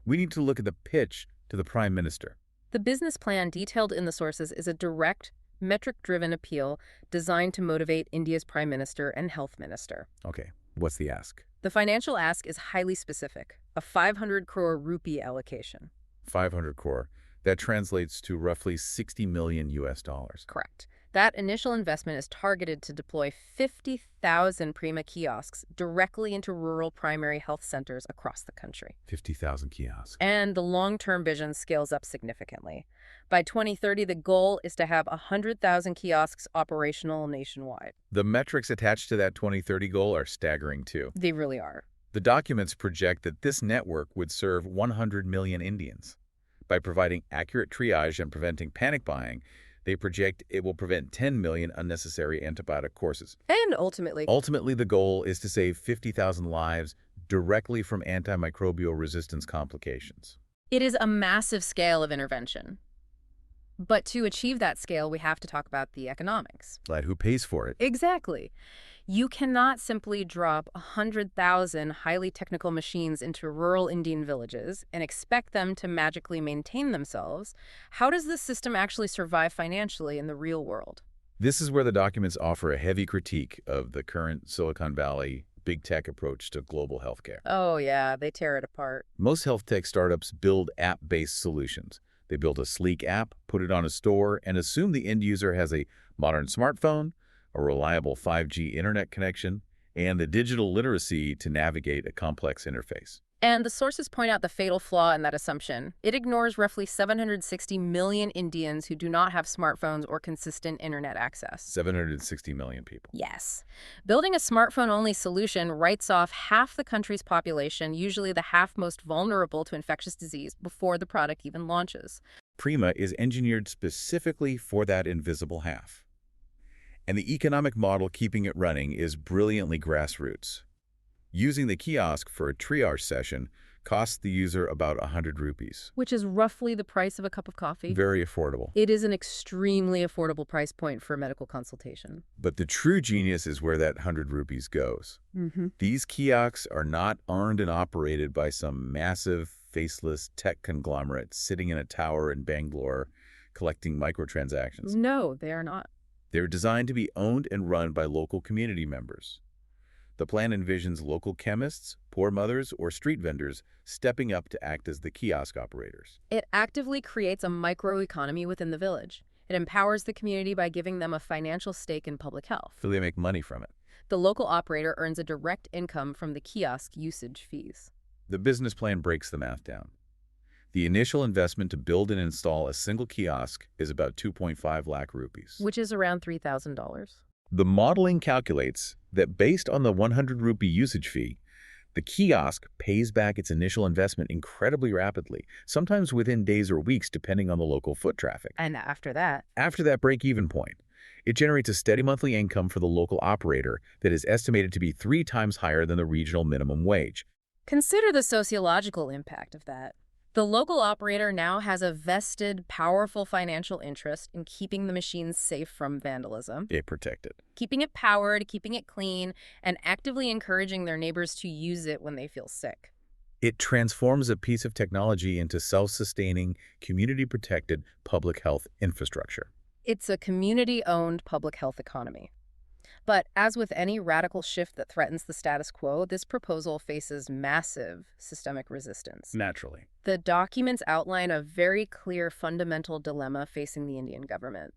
We need to look at the pitch to the Prime Minister. The business plan detailed in the sources is a direct, metric-driven appeal designed to motivate India's Prime Minister and Health Minister. Okay, what's the ask? The financial ask is highly specific, a 500 crore rupee allocation. 500 crore. That translates to roughly 60 million US dollars. Correct. That initial investment is targeted to deploy 50,000 Prima kiosks directly into rural primary health centers across the country. 50,000 kiosks. And the long-term vision scales up significantly. By 2030, the goal is to have 100,000 kiosks operational nationwide. The metrics attached to that 2030 goal are staggering too. They really are. The documents project that this network would serve 100 million Indians. By providing accurate triage and preventing panic buying, they project it will prevent 10 million unnecessary antibiotic courses. And ultimately, the goal is to save 50,000 lives directly from antimicrobial resistance complications. it is a massive scale of intervention. But to achieve that scale, we have to talk about the economics. But who pays for it? Exactly. You cannot simply drop 100,000 highly technical machines into rural Indian villages and expect them to magically maintain themselves. How does this system actually survive financially in the real world? This is where the documents offer a heavy critique of the current Silicon Valley big tech approach to global healthcare. Oh yeah, they tear it apart. Most health tech startups build app-based solutions. They build a sleek app, put it on a store, and assume the end user has a modern smartphone, a reliable 5G internet connection, and the digital literacy to navigate a complex interface. And the sources point out the fatal flaw in that assumption. It ignores roughly 760 million Indians who do not have smartphones or consistent internet access. 760 million people. Yes. Building a smartphone-only solution writes off half the country's population, usually the half most vulnerable to infectious disease, before the product even launches. Prima is engineered specifically for that invisible half. And the economic model keeping it running is brilliantly grassroots. Using the kiosk for a triage session costs the user about 100 rupees. Which is roughly the price of a cup of coffee. Very affordable. It is an extremely affordable price point for a medical consultation. But the true genius is where that 100 rupees goes. These kiosks are not owned and operated by some massive, faceless tech conglomerate sitting in a tower in Bangalore collecting microtransactions. No, they are not. They're designed to be owned and run by local community members. The plan envisions local chemists, poor mothers, or street vendors stepping up to act as the kiosk operators. It actively creates a microeconomy within the village. It empowers the community by giving them a financial stake in public health. So they make money from it. The local operator earns a direct income from the kiosk usage fees. The business plan breaks the math down. The initial investment to build and install a single kiosk is about 2.5 lakh rupees. Which is around $3,000. The modeling calculates that based on the 100 rupee usage fee, the kiosk pays back its initial investment incredibly rapidly, sometimes within days or weeks depending on the local foot traffic. And after that, After that break-even point, it generates a steady monthly income for the local operator that is estimated to be 3 times higher than the regional minimum wage. consider the sociological impact of that. The local operator now has a vested, powerful financial interest in keeping the machines safe from vandalism, It protected. keeping it powered, keeping it clean, and actively encouraging their neighbors to use it when they feel sick. It transforms a piece of technology into self-sustaining, community-protected public health infrastructure. It's a community-owned public health economy. But as with any radical shift that threatens the status quo, this proposal faces massive systemic resistance. Naturally. The documents outline a very clear fundamental dilemma facing the Indian government.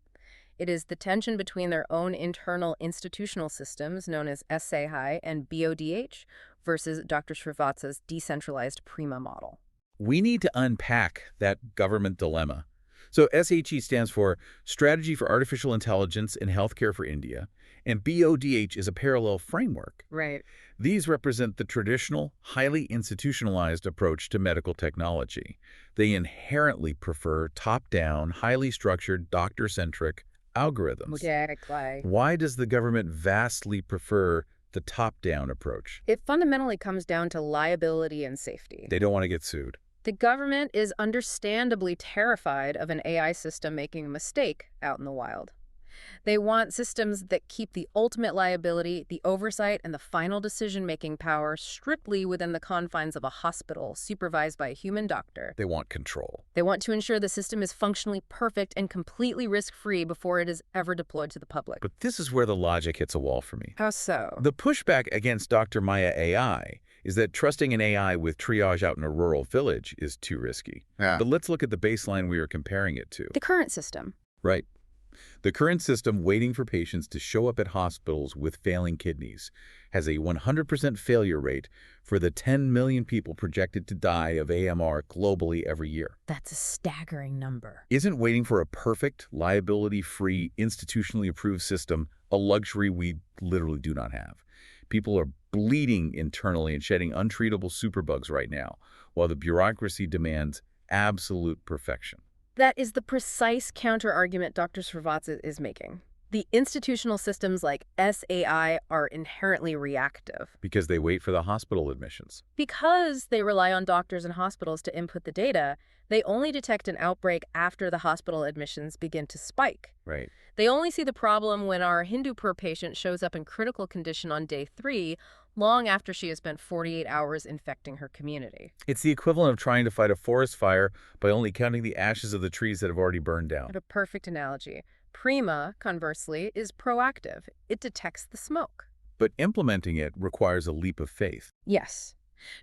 It is the tension between their own internal institutional systems, known as SAI and BODH, versus Dr. Srivatsa's decentralized PRIMA model. We need to unpack that government dilemma. So SHE stands for Strategy for Artificial Intelligence in Healthcare for India, and BODH is a parallel framework. Right. These represent the traditional, highly institutionalized approach to medical technology. They inherently prefer top-down, highly structured, doctor-centric algorithms. Exactly. Why does the government vastly prefer the top-down approach? It fundamentally comes down to liability and safety. They don't want to get sued. The government is understandably terrified of an AI system making a mistake out in the wild. They want systems that keep the ultimate liability, the oversight, and the final decision-making power strictly within the confines of a hospital supervised by a human doctor. They want control. They want to ensure the system is functionally perfect and completely risk-free before it is ever deployed to the public. But this is where the logic hits a wall for me. How so? The pushback against Dr. Maya AI is that trusting an AI with triage out in a rural village is too risky. Yeah. But let's look at the baseline we are comparing it to. The current system. Right. The current system waiting for patients to show up at hospitals with failing kidneys has a 100% failure rate for the 10 million people projected to die of AMR globally every year. That's a staggering number. Isn't waiting for a perfect, liability-free, institutionally approved system a luxury we literally do not have? People are bleeding internally and shedding untreatable superbugs right now, while the bureaucracy demands absolute perfection. That is the precise counter-argument Dr. Srivatsa is making. The institutional systems like SAI are inherently reactive. Because they wait for the hospital admissions. Because they rely on doctors and hospitals to input the data, they only detect an outbreak after the hospital admissions begin to spike. Right. They only see the problem when our Hindupur patient shows up in critical condition on day 3, long after she has spent 48 hours infecting her community. It's the equivalent of trying to fight a forest fire by only counting the ashes of the trees that have already burned down. What a perfect analogy. PRIMA, conversely, is proactive. It detects the smoke. But implementing it requires a leap of faith. Yes.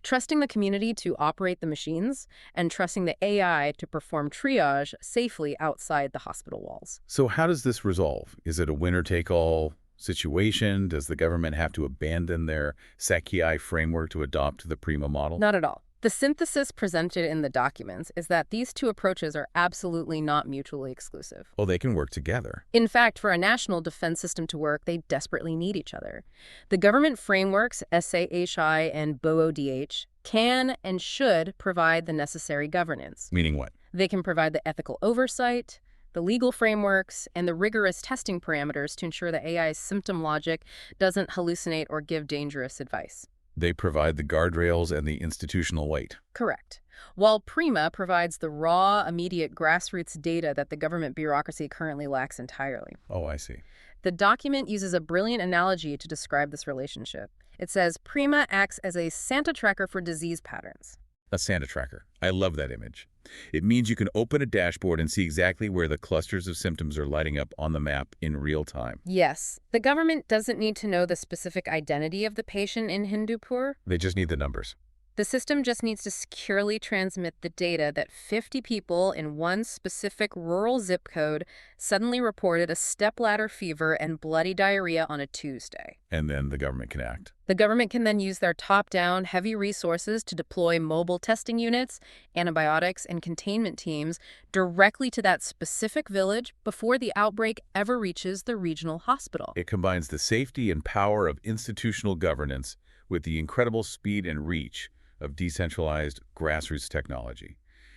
Trusting the community to operate the machines and trusting the AI to perform triage safely outside the hospital walls. So how does this resolve? Is it a winner-take-all situation? Does the government have to abandon their SACI framework to adopt the PRIMA model? Not at all. The synthesis presented in the documents is that these two approaches are absolutely not mutually exclusive. Well, they can work together. In fact, for a national defense system to work, they desperately need each other. The government frameworks, SAHI and BODH, can and should provide the necessary governance. Meaning what? They can provide the ethical oversight, the legal frameworks, and the rigorous testing parameters to ensure the AI's symptom logic doesn't hallucinate or give dangerous advice. They provide the guardrails and the institutional weight. Correct. While PRIMA provides the raw, immediate grassroots data that the government bureaucracy currently lacks entirely. Oh, I see. The document uses a brilliant analogy to describe this relationship. It says PRIMA acts as a Santa tracker for disease patterns. A Santa tracker. I love that image. It means you can open a dashboard and see exactly where the clusters of symptoms are lighting up on the map in real time. Yes, the government doesn't need to know the specific identity of the patient in Hindupur. They just need the numbers. The system just needs to securely transmit the data that 50 people in one specific rural zip code suddenly reported a stepladder fever and bloody diarrhea on a Tuesday. And then the government can act. The government can then use their top-down, heavy resources to deploy mobile testing units, antibiotics, and containment teams directly to that specific village before the outbreak ever reaches the regional hospital. It combines the safety and power of institutional governance with the incredible speed and reach of decentralized grassroots technology.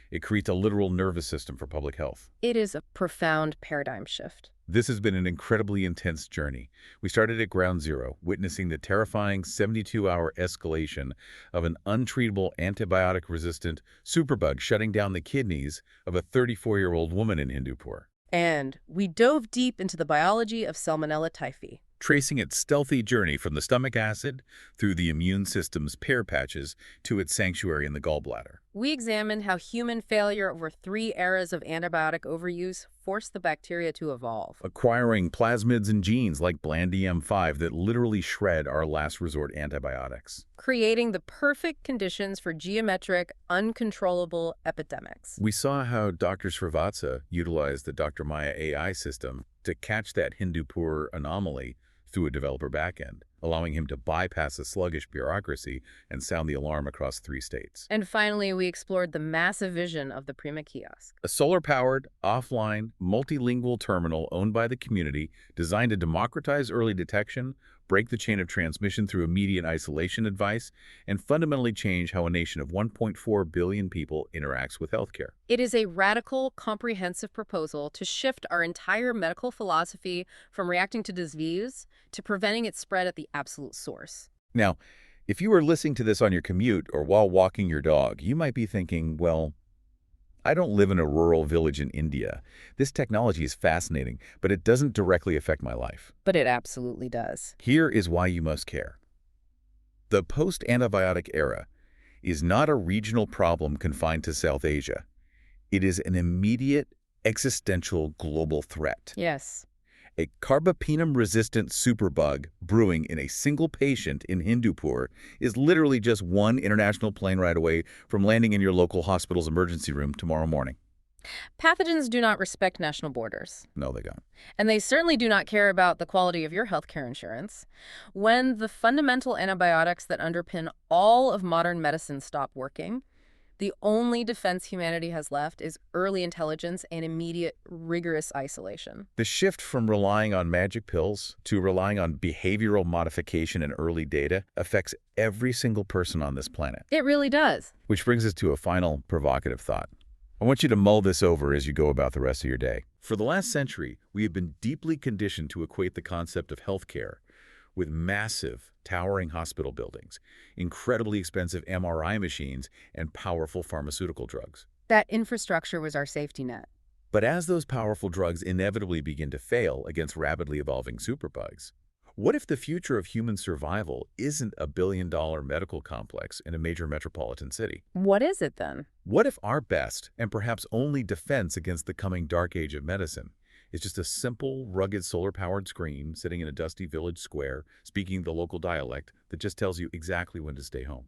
It creates a literal nervous system for public health. It is a profound paradigm shift. This has been an incredibly intense journey. We started at ground zero, witnessing the terrifying 72-hour escalation of an untreatable antibiotic-resistant superbug shutting down the kidneys of a 34-year-old woman in Hindupur, And we dove deep into the biology of Salmonella typhi. tracing its stealthy journey from the stomach acid through the immune system's pear patches to its sanctuary in the gallbladder. We examined how human failure over 3 eras of antibiotic overuse forced the bacteria to evolve, Acquiring plasmids and genes like bland-EM5 that literally shred our last resort antibiotics. creating the perfect conditions for geometric, uncontrollable epidemics. We saw how Dr. Srivatsa utilized the Dr. Maya AI system to catch that Hindupur anomaly through a developer backend, allowing him to bypass a sluggish bureaucracy and sound the alarm across 3 states. And finally, we explored the massive vision of the Prima kiosk. A solar-powered, offline, multilingual terminal owned by the community designed to democratize early detection, break the chain of transmission through immediate isolation advice, and fundamentally change how a nation of 1.4 billion people interacts with healthcare. It is a radical, comprehensive proposal to shift our entire medical philosophy from reacting to disease to preventing its spread at the absolute source. Now, if you were listening to this on your commute or while walking your dog, you might be thinking, well, I don't live in a rural village in India. This technology is fascinating, but it doesn't directly affect my life. But it absolutely does. Here is why you must care. The post-antibiotic era is not a regional problem confined to South Asia. It is an immediate, existential global threat. Yes. A carbapenem-resistant superbug brewing in a single patient in Hindupur is literally just one international plane ride away from landing in your local hospital's emergency room tomorrow morning. Pathogens do not respect national borders. No, they don't. And they certainly do not care about the quality of your healthcare insurance. When the fundamental antibiotics that underpin all of modern medicine stop working, the only defense humanity has left is early intelligence and immediate, rigorous isolation. The shift from relying on magic pills to relying on behavioral modification and early data affects every single person on this planet. It really does. Which brings us to a final provocative thought. I want you to mull this over as you go about the rest of your day. For the last century, we have been deeply conditioned to equate the concept of healthcare with massive, towering hospital buildings, incredibly expensive MRI machines, and powerful pharmaceutical drugs. That infrastructure was our safety net. But as those powerful drugs inevitably begin to fail against rapidly evolving superbugs, what if the future of human survival isn't a billion-dollar medical complex in a major metropolitan city? What is it then? What if our best, and perhaps only defense against the coming dark age of medicine, is just a simple, rugged solar-powered screen sitting in a dusty village square, speaking the local dialect that just tells you exactly when to stay home?